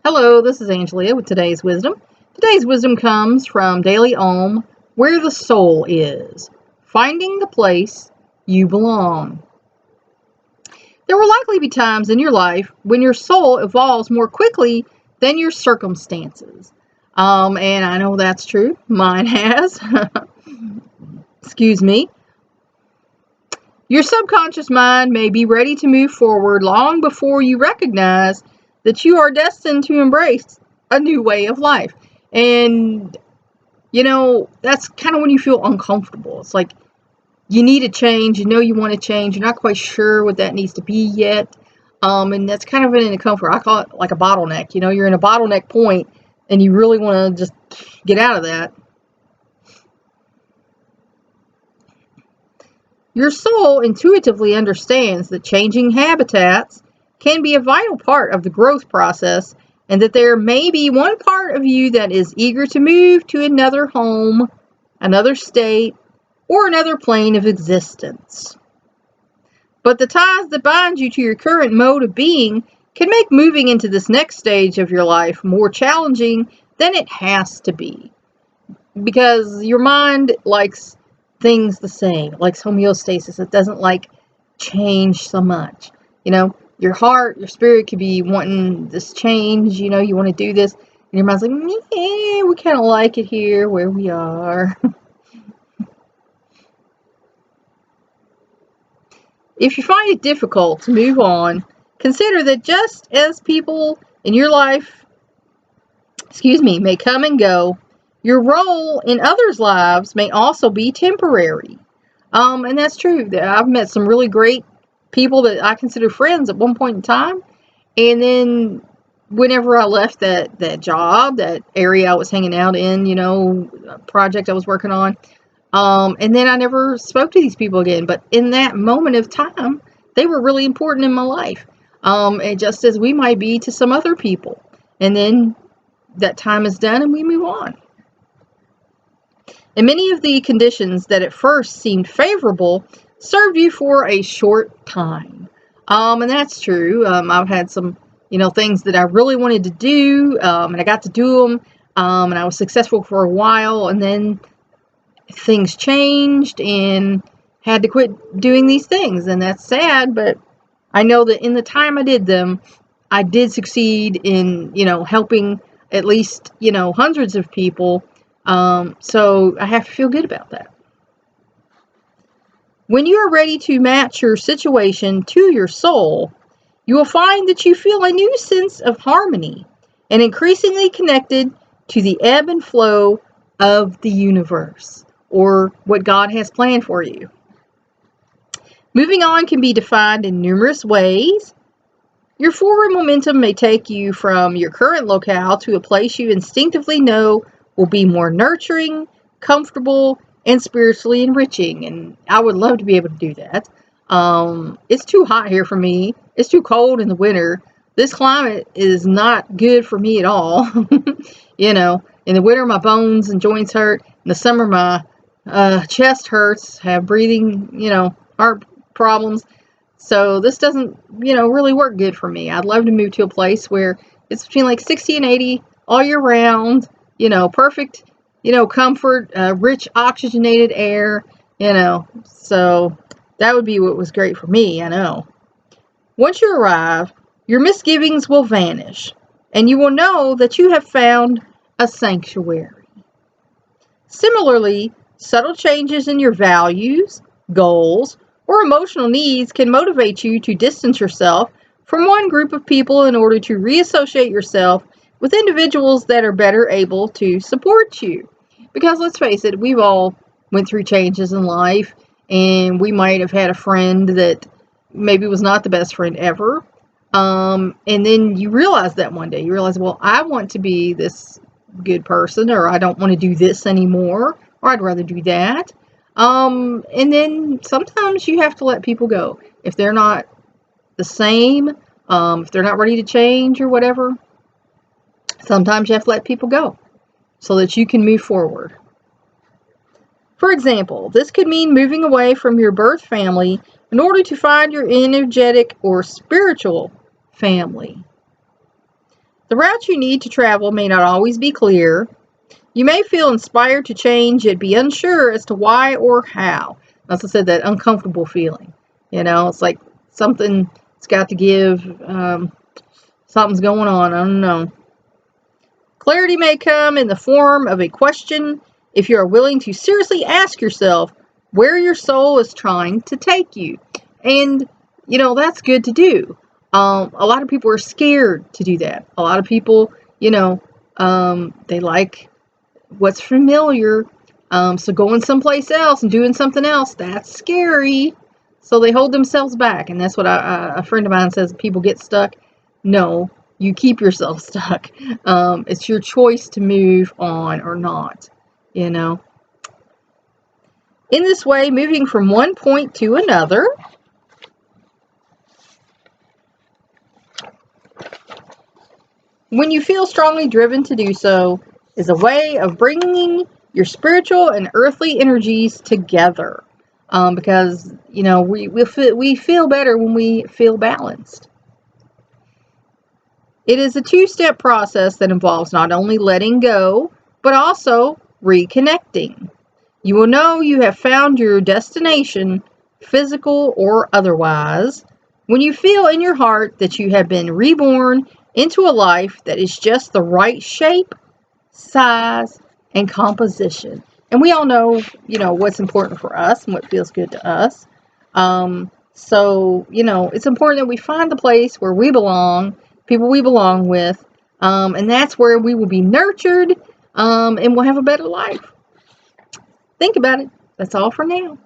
Hello, this is Angelia with today's wisdom. Today's wisdom comes from Daily Om, Where the Soul Is, Finding the Place You Belong. There will likely be times in your life when your soul evolves more quickly than your circumstances. And I know that's true. Mine has. Excuse me. Your subconscious mind may be ready to move forward long before you recognize that you are destined to embrace a new way of life. And, that's kind of when you feel uncomfortable. It's like you need a change. You want to change. You're not quite sure what that needs to be yet. And that's kind of an discomfort. I call it like a bottleneck. You're in a bottleneck point and you really want to just get out of that. Your soul intuitively understands that changing habitats can be a vital part of the growth process, and that there may be one part of you that is eager to move to another home, another state, or another plane of existence. But the ties that bind you to your current mode of being can make moving into this next stage of your life more challenging than it has to be. Because your mind likes things the same, it likes homeostasis. It doesn't like change so much. Your heart, your spirit could be wanting this change, you want to do this, and your mind's like, yeah, we kind of like it here where we are. If you find it difficult to move on, consider that just as people in your life, may come and go, your role in others' lives may also be temporary. And that's true. I've met some really great people that I consider friends at one point in time. And then whenever I left that job, that area I was hanging out in, project I was working on, and then I never spoke to these people again. But in that moment of time, they were really important in my life. And just as we might be to some other people. And then that time is done and we move on. And many of the conditions that at first seemed favorable served you for a short time. And that's true. I've had some, things that I really wanted to do, and I got to do them, and I was successful for a while, and then things changed and had to quit doing these things. And that's sad, but I know that in the time I did them, I did succeed in, helping at least, hundreds of people. So I have to feel good about that. When you are ready to match your situation to your soul, you will find that you feel a new sense of harmony and increasingly connected to the ebb and flow of the universe, or what God has planned for you. Moving on can be defined in numerous ways. Your forward momentum may take you from your current locale to a place you instinctively know will be more nurturing, comfortable, and spiritually enriching. And I would love to be able to do that. It's too hot here for me. It's too cold in the winter. This climate is not good for me at all. In the winter, my bones and joints hurt. In the summer, my chest hurts, have breathing, heart problems. So this doesn't, really work good for me. I'd love to move to a place where it's between like 60 and 80 all year round, perfect, comfort, rich oxygenated air, so that would be what was great for me, I know. Once you arrive, your misgivings will vanish, and you will know that you have found a sanctuary. Similarly, subtle changes in your values, goals, or emotional needs can motivate you to distance yourself from one group of people in order to reassociate yourself with individuals that are better able to support you. Because let's face it, we've all went through changes in life, and we might have had a friend that maybe was not the best friend ever. And then you realize that one day, well, I want to be this good person, or I don't want to do this anymore, or I'd rather do that. And then sometimes you have to let people go. If they're not the same, if they're not ready to change or whatever, sometimes you have to let people go so that you can move forward. For example, this could mean moving away from your birth family in order to find your energetic or spiritual family. The route you need to travel may not always be clear. You may feel inspired to change, yet be unsure as to why or how. As I said, that uncomfortable feeling. It's like something's got to give. Something's going on. I don't know. Clarity may come in the form of a question if you are willing to seriously ask yourself where your soul is trying to take you. And, that's good to do. A lot of people are scared to do that. A lot of people, they like what's familiar. So going someplace else and doing something else, that's scary. So they hold themselves back. And that's what a friend of mine says, people get stuck. No, you keep yourself stuck. It's your choice to move on or not, In this way, moving from one point to another, when you feel strongly driven to do so, is a way of bringing your spiritual and earthly energies together. Because, we feel better when we feel balanced. It is a two-step process that involves not only letting go, but also reconnecting. You will know you have found your destination, physical or otherwise, when you feel in your heart that you have been reborn into a life that is just the right shape, size, and composition. And we all know, what's important for us and what feels good to us. So, it's important that we find the place where we belong, people we belong with, and that's where we will be nurtured, and we'll have a better life. Think about it. That's all for now.